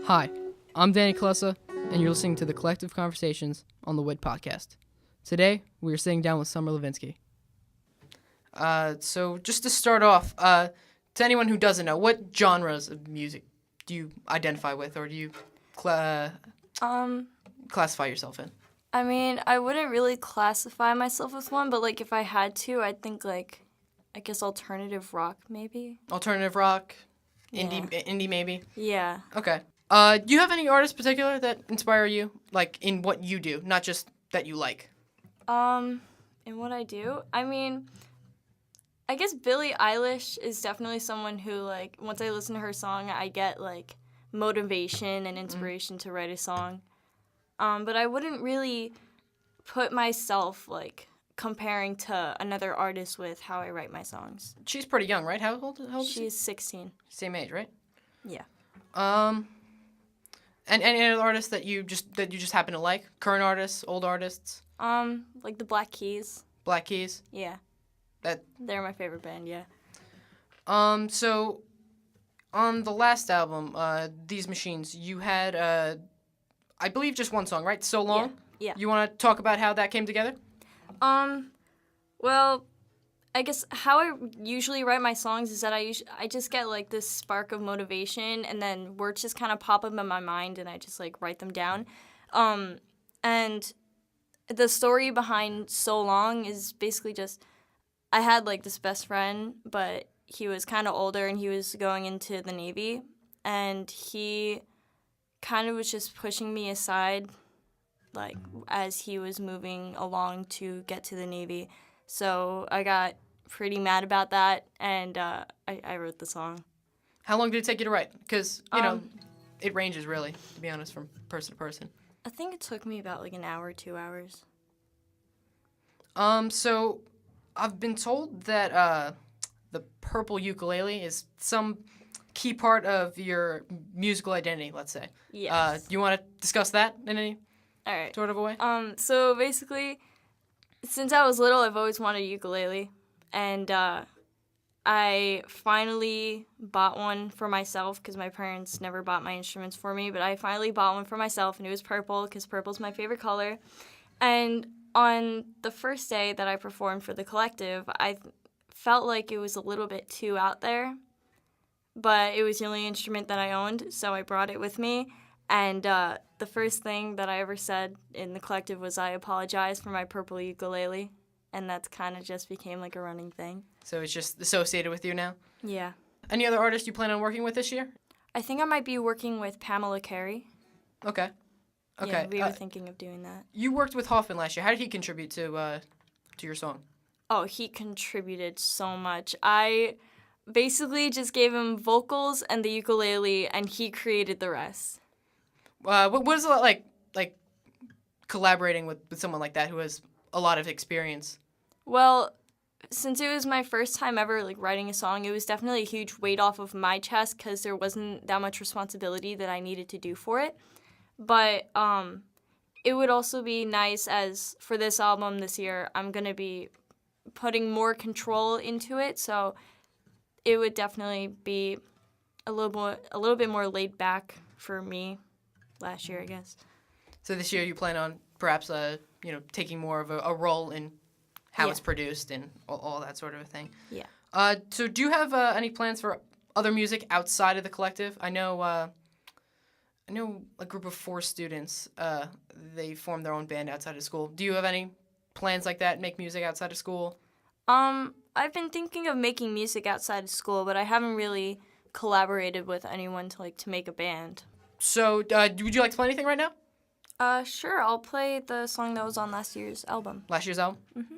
Hi, I'm Danny Kalisa, and you're listening to the Collective Conversations on the WIT podcast. Today, we are sitting down with Summer Levinsky. So just to start off, to anyone who doesn't know, what genres of music do you identify with, or do you classify yourself in? I mean, I wouldn't really classify myself as one, but, if I had to, I'd think, I guess alternative rock, maybe? Alternative rock? Yeah. Indie maybe? Yeah. Okay. Do you have any artists in particular that inspire you, in what you do, not just that you like? In what I do? I mean, I guess Billie Eilish is definitely someone who, once I listen to her song, I get, motivation and inspiration to write a song. But I wouldn't really put myself, comparing to another artist with how I write my songs. She's pretty young, right? How old is she? She's 16. Same age, right? Yeah. And any other artists that you just happen to like? Current artists, old artists? The Black Keys. Black Keys? Yeah. They're my favorite band, yeah. So on the last album, These Machines, you had I believe just one song, right? So Long? Yeah. You want to talk about how that came together? Well, I guess how I usually write my songs is that I just get this spark of motivation, and then words just kind of pop up in my mind, and I just write them down. And the story behind So Long is basically just I had this best friend, but he was kind of older and he was going into the Navy, and he kind of was just pushing me aside as he was moving along to get to the Navy. So I got pretty mad about that, and I wrote the song. How long did it take you to write? Because, it ranges, really, to be honest, from person to person. I think it took me about an hour, 2 hours. So I've been told that the purple ukulele is some key part of your musical identity, let's say. Yes. Do you want to discuss that in any All right. sort of a way? So basically, since I was little, I've always wanted a ukulele, and I finally bought one for myself because my parents never bought my instruments for me, but I finally bought one for myself, and it was purple because purple's my favorite color. And on the first day that I performed for the collective, I felt like it was a little bit too out there, but it was the only instrument that I owned, so I brought it with me. And the first thing that I ever said in the collective was I apologize for my purple ukulele, and that's kind of just became a running thing. So it's just associated with you now? Yeah. Any other artists you plan on working with this year? I think I might be working with Pamela Carey. Okay. Yeah, we were thinking of doing that. You worked with Hoffman last year. How did he contribute to your song? Oh, he contributed so much. I basically just gave him vocals and the ukulele, and he created the rest. What was it like collaborating with someone like that who has a lot of experience? Well, since it was my first time ever writing a song, it was definitely a huge weight off of my chest because there wasn't that much responsibility that I needed to do for it. But it would also be nice as for this album this year, I'm going to be putting more control into it, so it would definitely be a little bit more laid back for me last year, I guess. So this year you plan on perhaps taking more of a role in how it's produced and all that sort of a thing. Yeah. So do you have any plans for other music outside of the collective? I know a group of 4 students. They formed their own band outside of school. Do you have any plans like that? Make music outside of school? I've been thinking of making music outside of school, but I haven't really collaborated with anyone to make a band. So, would you like to play anything right now? Sure. I'll play the song that was on last year's album. Last year's album? Mm-hmm.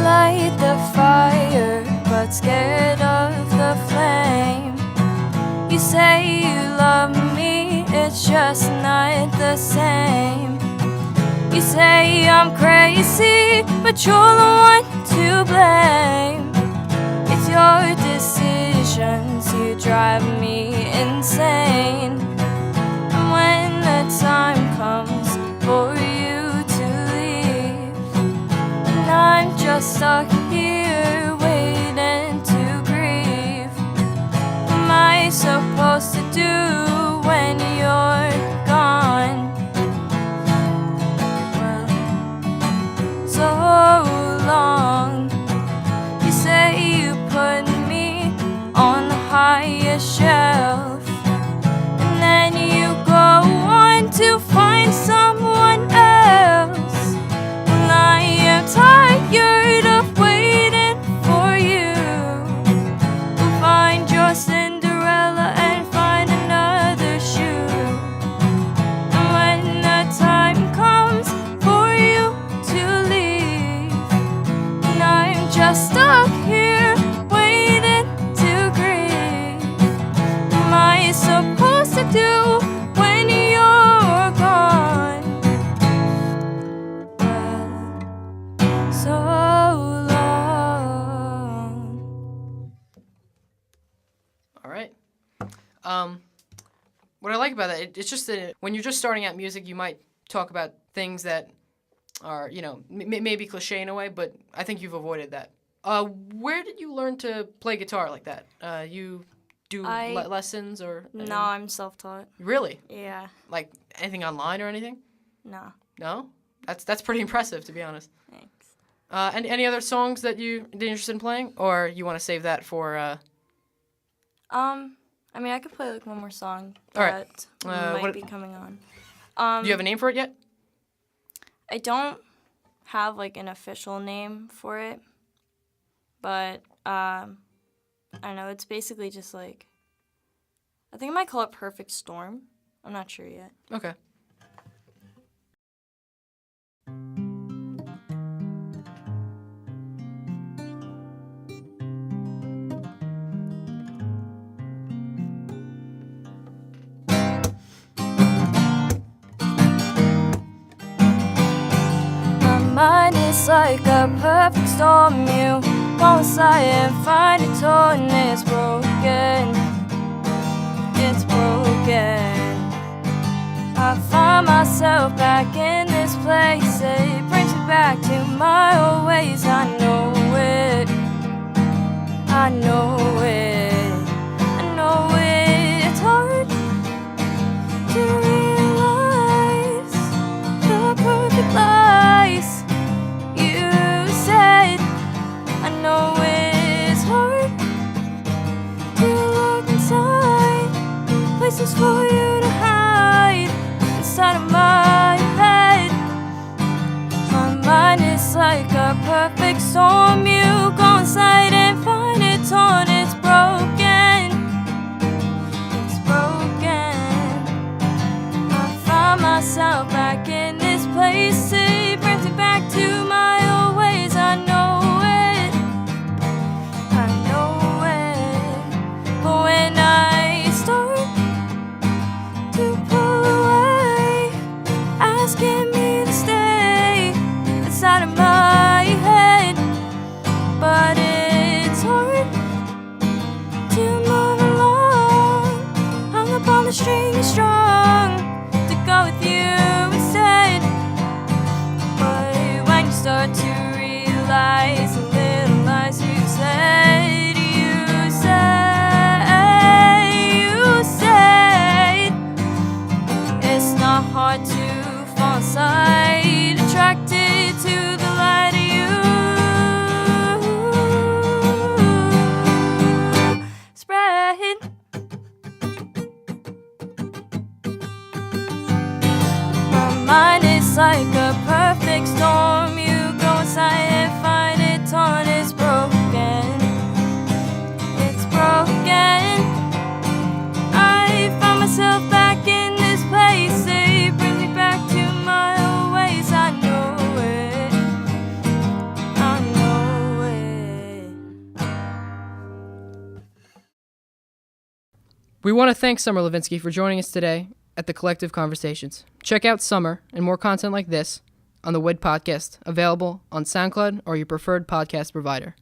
Light the fire, but scared of the flame. You say you love me, it's just not the same. You say I'm crazy, but you're the one to blame. It's your decisions, you drive me insane. just stuck here waiting to grieve. What am I supposed to do when you're gone? Well, so long. You say you put me on the highest shelf, and then you go on to find someone else. Well, I am tired of waiting for you. We'll find your Cinderella and find another shoe. And when the time comes for you to leave, and I'm just stuck here waiting to grieve. What am I supposed to do when you're gone? Well, so long. All right. What I like about that, it's just that when you're just starting out music, you might talk about things that are, maybe cliche in a way, but I think you've avoided that. Where did you learn to play guitar like that? You do lessons or? No, I'm self-taught. Really? Yeah. Like anything online or anything? No. No? That's pretty impressive, to be honest. Thanks. And any other songs that you're interested in playing, or you want to save that for? I mean, I could play like one more song All right. that might be coming on. Do you have a name for it yet? I don't have like an official name for it, but I don't know. It's basically just like, I think I might call it Perfect Storm. I'm not sure yet. Okay. My mind is like a perfect storm. You go inside and find it torn. It's broken. It's broken. I find myself back in this place. It brings me back to my old ways. I know it. I know it. I know it. It's hard to realize the perfect lies you said. I know it's hard to look inside, places for you to hide inside of my head. My mind is like a perfect storm. You go inside and find it torn. It's broken. It's broken. I find myself back in this place. It brings me back to my old ways. I know it. I know it. But when I start to pull away, asking me to stay inside of my head, but it's hard to move along. Hung up on the string is strong to go with you instead. But when you start to realize the little lies you said, it's not hard to fall inside, attracted to the light of you. Spread. My mind is like a perfect storm. You go inside and find it torn. It's broken. It's broken. I find myself back in this place. It brings me back to my old ways. I know it. I know it. We want to thank Summer Levinsky for joining us today at the Collective Conversations. Check out Summer and more content like this on the WID podcast, available on SoundCloud or your preferred podcast provider.